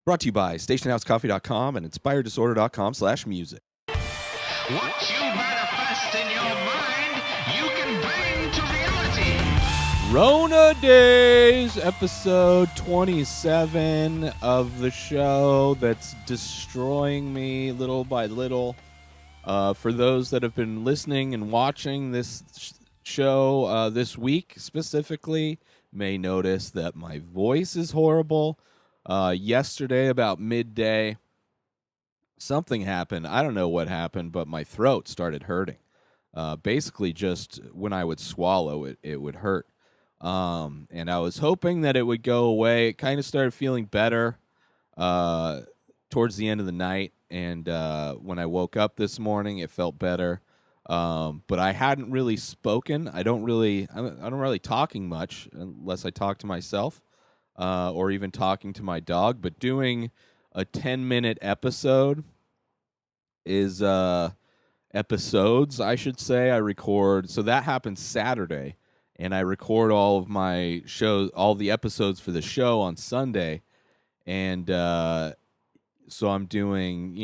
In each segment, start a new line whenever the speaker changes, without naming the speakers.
Brought to you by stationhousecoffee.com and inspireddisorder.com/music.
What you manifest in your mind, you can bring to reality.
Rona Dayz, episode 27 of the show that's destroying me little by little. For those that have been listening and watching this show this week specifically, may notice that my voice is horrible. Yesterday, about midday, something happened. I don't know what happened, but my throat started hurting. Basically, just when I would swallow it would hurt. And I was hoping that it would go away. It kind of started feeling better towards the end of the night. And when I woke up this morning, it felt better. But I hadn't really spoken. I don't really talking much unless I talk to myself. Or even talking to my dog, but doing a 10-minute episode is episodes, I should say. I record, so that happens Saturday, and I record all of my shows, all the episodes for the show on Sunday, and so I'm doing,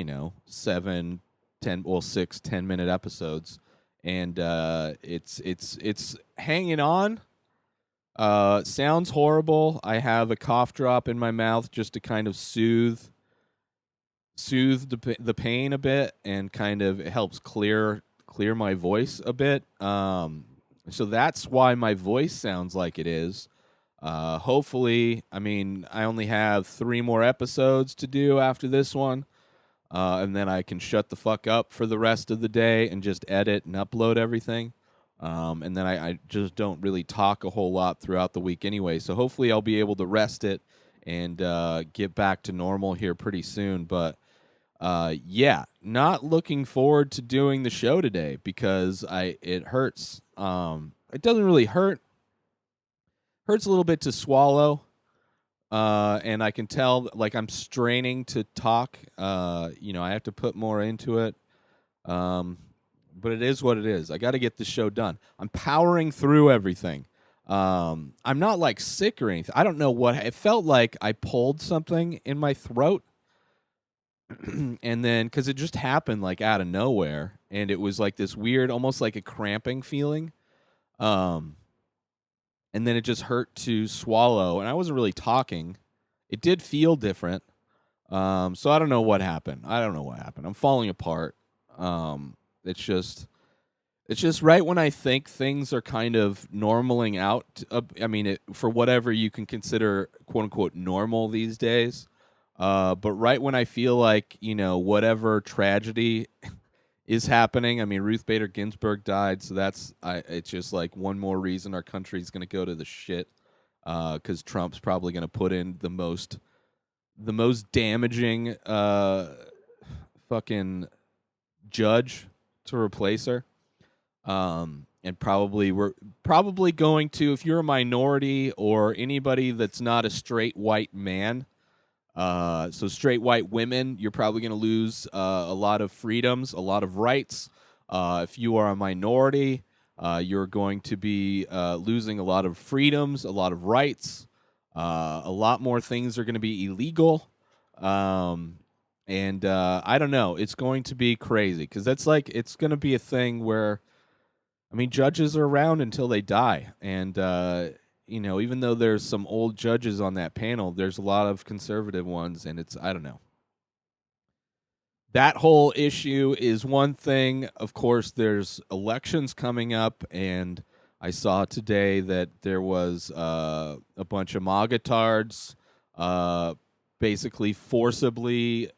6 10-minute episodes, and it's hanging on. Sounds horrible. I have a cough drop in my mouth just to kind of soothe the pain a bit, and kind of it helps clear my voice a bit. So that's why my voice sounds like it is. Hopefully, I only have 3 more episodes to do after this one, and then I can shut the fuck up for the rest of the day and just edit and upload everything. And then I just don't really talk a whole lot throughout the week anyway. So hopefully I'll be able to rest it and get back to normal here pretty soon. But yeah, not looking forward to doing the show today because it hurts. It doesn't really hurt. Hurts a little bit to swallow. And I can tell like I'm straining to talk. I have to put more into it. But it is what it is. I got to get the show done. I'm powering through everything. I'm not like sick or anything. I don't know what it felt like. I pulled something in my throat, and then because it just happened like out of nowhere, and it was like this weird, almost like a cramping feeling. And then it just hurt to swallow, and I wasn't really talking. It did feel different. So I don't know what happened. I'm falling apart. It's just right when I think things are kind of normaling out. For whatever you can consider "quote unquote" normal these days. But right when I feel like whatever tragedy is happening. Ruth Bader Ginsburg died, so it's just like one more reason our country's going to go to the shit. Because Trump's probably going to put in the most damaging fucking judge to replace her, and we're probably going to, if you're a minority or anybody that's not a straight white man, so straight white women, you're probably going to lose a lot of freedoms, a lot of rights. If you are a minority, you're going to be losing a lot of freedoms, a lot of rights. A lot more things are going to be illegal. And I don't know. It's going to be crazy because it's going to be a thing where, judges are around until they die. And, even though there's some old judges on that panel, there's a lot of conservative ones. And I don't know. That whole issue is one thing. Of course, there's elections coming up. And I saw today that there was a bunch of MAGA-tards basically forcibly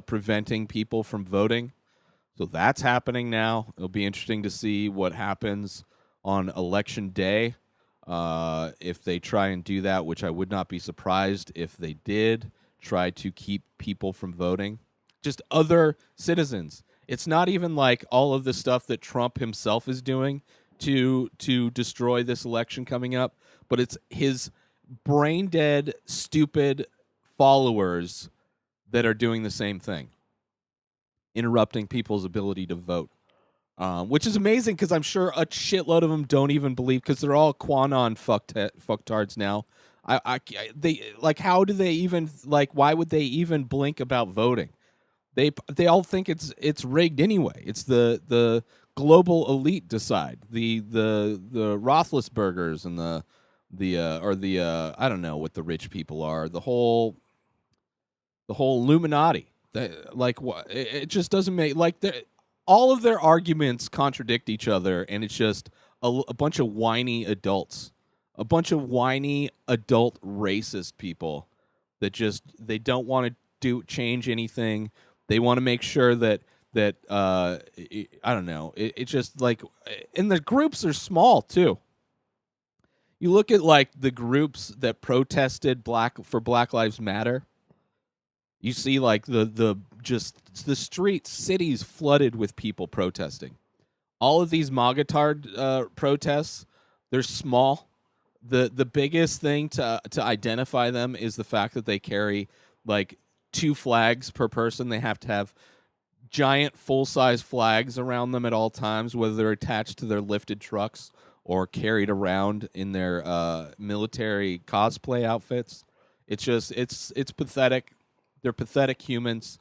preventing people from voting. So that's happening now. It'll be interesting to see what happens on election day if they try and do that, which I would not be surprised if they did try to keep people from voting. Just other citizens. It's not even like all of the stuff that Trump himself is doing to destroy this election coming up, but it's his brain-dead, stupid followers that are doing the same thing, interrupting people's ability to vote, which is amazing because I'm sure a shitload of them don't even believe, because they're all QAnon fucktards now. They like, how do they even, like, why would they even blink about voting? They all think it's rigged anyway. It's the global elite decide. The Roethlisbergers and the I don't know what the rich people are. The whole Illuminati. Like, what? It just doesn't make, like, all of their arguments contradict each other, and it's just a bunch of whiny adults, a bunch of whiny adult racist people that just, they don't want to change anything. They want to make sure that I don't know. It's just like, and the groups are small too. You look at, like, the groups that protested for Black Lives Matter. You see, like, the just the streets, cities flooded with people protesting. All of these MAGA-tard protests, they're small. The biggest thing to identify them is the fact that they carry, like, 2 flags per person. They have to have giant full-size flags around them at all times, whether they're attached to their lifted trucks or carried around in their military cosplay outfits. It's just, it's pathetic. They're pathetic humans,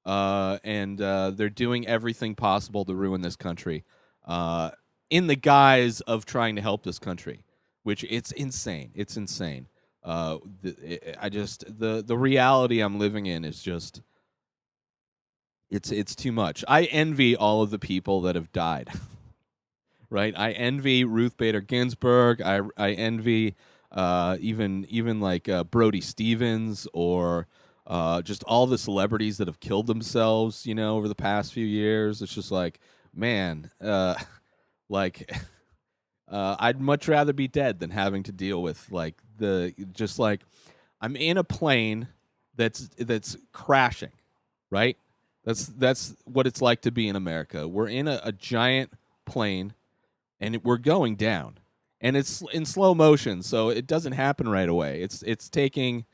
and they're doing everything possible to ruin this country, in the guise of trying to help this country, which, it's insane. It's insane. The reality I'm living in is just, it's too much. I envy all of the people that have died. Right? I envy Ruth Bader Ginsburg. I envy even like Brody Stevens, or just all the celebrities that have killed themselves, over the past few years. It's just like, man, like, I'd much rather be dead than having to deal with, like, just like, I'm in a plane that's crashing, right? That's what it's like to be in America. We're in a giant plane, and we're going down, and it's in slow motion, so it doesn't happen right away. It's taking.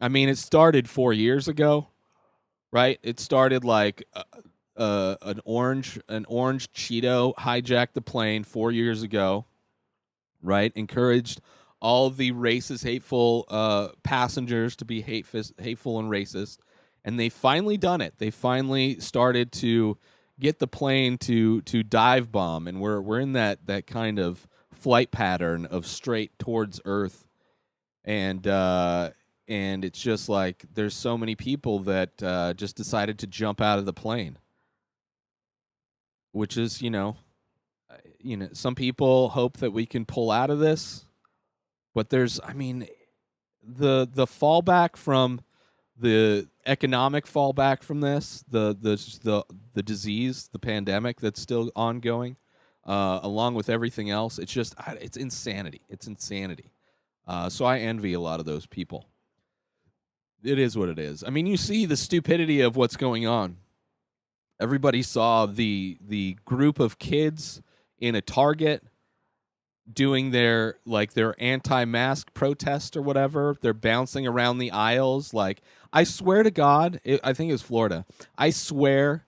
I mean, it started 4 years ago, right? It started like an orange Cheeto hijacked the plane 4 years ago, right? Encouraged all of the racist, hateful passengers to be hateful and racist, and they finally done it. They finally started to get the plane to dive bomb, and we're in that kind of flight pattern of straight towards Earth, and it's just like, there's so many people that just decided to jump out of the plane, which is, some people hope that we can pull out of this, but I mean, the fallback from the economic fallback from this, the disease, the pandemic that's still ongoing, along with everything else, it's just, it's insanity. It's insanity. So I envy a lot of those people. It is what it is. I mean, you see the stupidity of what's going on. Everybody saw the group of kids in a Target doing their anti-mask protest or whatever. They're bouncing around the aisles. Like, I swear to God, I think it was Florida. I swear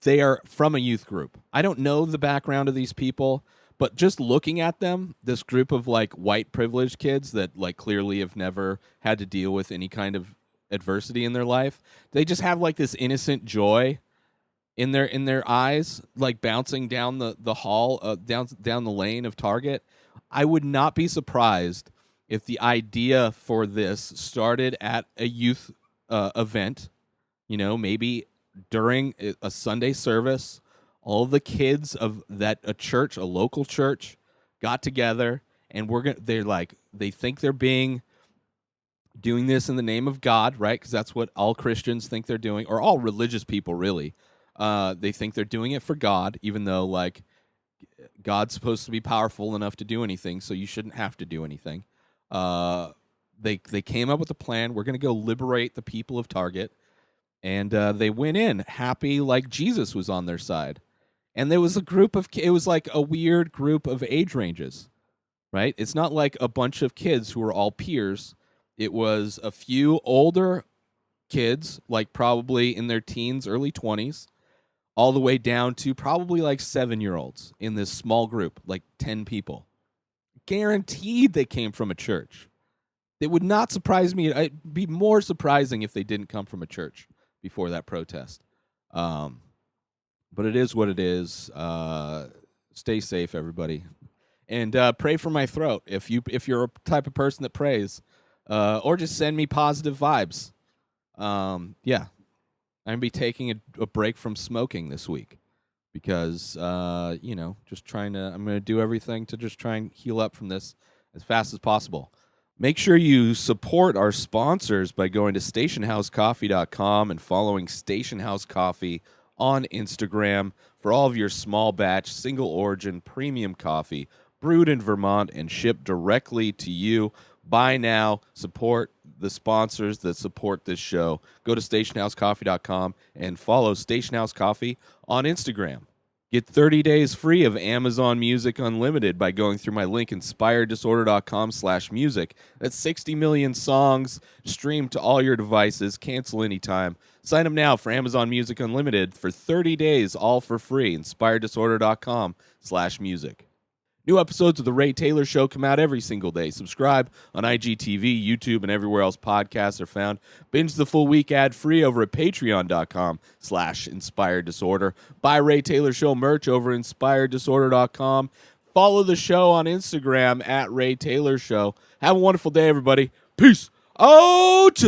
they are from a youth group. I don't know the background of these people, but just looking at them, this group of, like, white privileged kids that, like, clearly have never had to deal with any kind of adversity in their life, they just have, like, this innocent joy in their eyes, like, bouncing down the hall, down the lane of Target. I would not be surprised if the idea for this started at a youth event, maybe during a Sunday service. All of the kids of a local church, got together, and they think they're doing this in the name of God, right? Because that's what all Christians think they're doing, or all religious people, really. They think they're doing it for God, even though, like, God's supposed to be powerful enough to do anything, so you shouldn't have to do anything. They came up with a plan. We're going to go liberate the people of Target, and they went in happy, like Jesus was on their side. And there was it was like a weird group of age ranges, right? It's not like a bunch of kids who were all peers. It was a few older kids, like probably in their teens, early 20s, all the way down to probably like 7-year-olds in this small group, like 10 people. Guaranteed they came from a church. It would not surprise me. It'd be more surprising if they didn't come from a church before that protest. But it is what it is. Stay safe, everybody, and pray for my throat. If you're a type of person that prays, or just send me positive vibes. Yeah, I'm gonna be taking a break from smoking this week because just trying to. I'm gonna do everything to just try and heal up from this as fast as possible. Make sure you support our sponsors by going to stationhousecoffee.com and following Station House Coffee on Instagram for all of your small batch, single origin, premium coffee brewed in Vermont and shipped directly to you. Buy now, support the sponsors that support this show. Go to stationhousecoffee.com and follow Station House Coffee on Instagram. Get 30 days free of Amazon Music Unlimited by going through my link, inspireddisorder.com/music. That's 60 million songs streamed to all your devices. Cancel anytime. Sign up now for Amazon Music Unlimited for 30 days, all for free. inspireddisorder.com/music. New episodes of The Ray Taylor Show come out every single day. Subscribe on IGTV, YouTube, and everywhere else podcasts are found. Binge the full week ad-free over at patreon.com/inspireddisorder. Buy Ray Taylor Show merch over at inspireddisorder.com. Follow the show on Instagram at Ray Taylor Show. Have a wonderful day, everybody. Peace out!